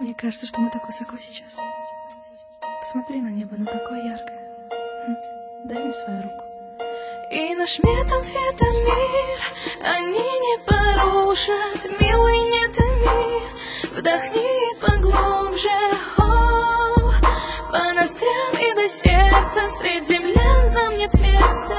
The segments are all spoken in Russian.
Мне кажется, что мы так высоко сейчас. Посмотри на небо, оно такое яркое. Дай мне свою руку. И наш метамфетамир они не порушат, милый, не томи. Вдохни поглубже, по ноздрям и до сердца. Средь землян нам нет места.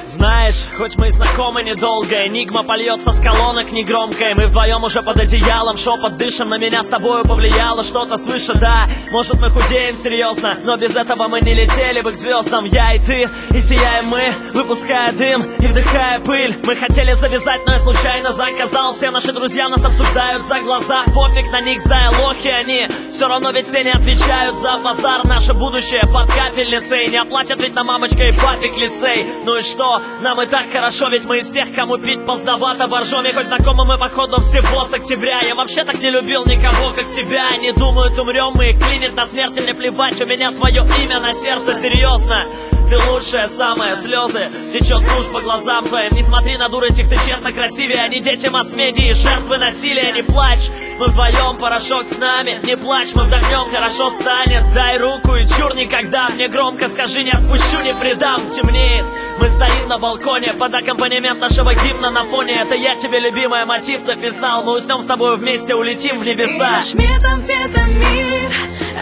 Знаешь, хоть мы и знакомы недолго, энигма польется с колонок негромкой. Мы вдвоем уже под одеялом, шепот дышим, на меня с тобою повлияло что-то свыше, да. Может мы худеем серьезно, но без этого мы не летели бы к звездам. Я и ты, и сияем мы, выпуская дым и вдыхая пыль. Мы хотели завязать, но я случайно заказал. Все наши друзья нас обсуждают за глаза. Пофиг на них, за лохи они. Все равно ведь все не отвечают за базар. Наше будущее под капельницей. Не оплатят ведь на мамочка и папик лицей. Ну и что? Нам и так хорошо, ведь мы из тех, кому пить поздновато боржоми. Хоть знакомы мы походу всего с октября. Я вообще так не любил никого, как тебя. Не думают, умрем мы, клинит на смерти. Мне плевать, у меня твое имя на сердце, серьезно. Ты лучшая, самая, слезы течет тушь по глазам твоим. Не смотри на дур этих, ты честно красивее. Они дети масс-медиа, жертвы насилия. Не плачь, мы вдвоем, порошок с нами. Не плачь, мы вдохнем, хорошо станет. Дай руку и чур никогда. Мне громко скажи, не отпущу, не предам. Темнеет, мы стоим на балконе под аккомпанемент нашего гимна на фоне. Это я тебе, любимая, мотив написал. Мы уснем с тобой вместе, улетим в небеса. И наш метамфетамир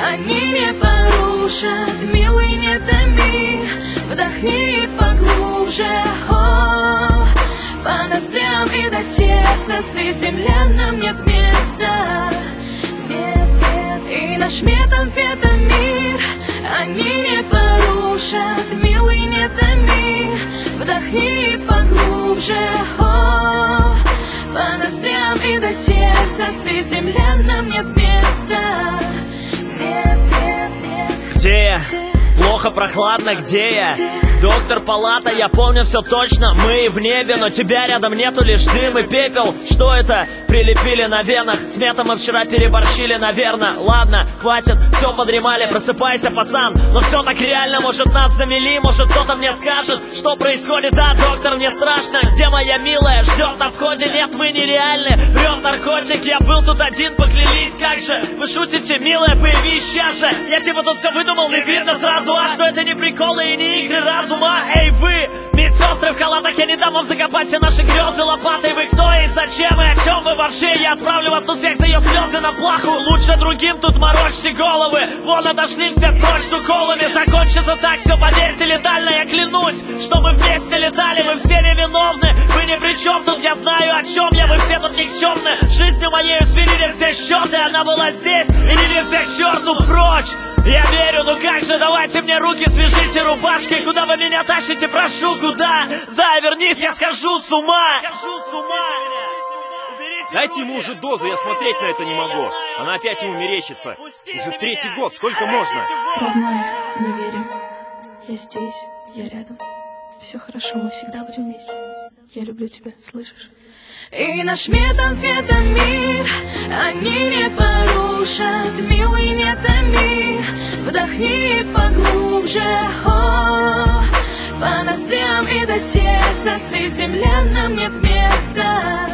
они не порушат, милый, не томи. Вдохни поглубже, по ноздрям и до сердца. Среди землян нам нет места. И наш метамфетамир они не порушат, милый, не томи. Вдохни поглубже, по ноздрям и до сердца. Среди землян нам нет места. Где я? Плохо, прохладно, где я? Доктор, палата, я помню все точно. Мы в небе, но тебя рядом нету, лишь дым и пепел. Что это? Прилепили на венах. С метом мы вчера переборщили, наверное. Ладно, хватит, все подремали. Просыпайся, пацан, но все так реально. Может нас замели, может кто-то мне скажет, что происходит. Да, доктор, мне страшно. Где моя милая? Ждет на входе. Нет, вы нереальны. Врет наркотик, я был тут один, поклялись. Как же, вы шутите, милая, появись сейчас же. Я типа тут все выдумал, не видно сразу. А что это не приколы и не игры разума? Эй, вы, медсестры в халатах, я не дам вам закопать все наши грезы лопатой. Вы кто и зачем и о чем вы вообще? Я отправлю вас тут всех за ее слезы на плаху. Лучше другим тут морочьте головы. Вон отошли все прочь с уколами. Закончится так все, поверьте, летально. Я клянусь, что мы вместе летали. Мы все невиновны, вы ни при чем тут. Я знаю о чем я, вы все тут никчемны. Жизнью моею сверили все счеты. Она была здесь, и не всех к черту прочь. Я верю, ну как же, давайте мне руки, свяжите рубашкой. Куда вы меня тащите, прошу, куда? Завернись, я схожу с ума. Дайте ему уже дозу, я смотреть на это не могу. Она опять ему мерещится. Уже 3-й год, сколько можно? Родной, не верю. Я здесь, я рядом. Все хорошо, мы всегда будем вместе. Я люблю тебя, слышишь? И наш метамфетамир они не порушат, милый, не томи. Вдохни поглубже, по ноздрям и до сердца. Среди землян нам нет места.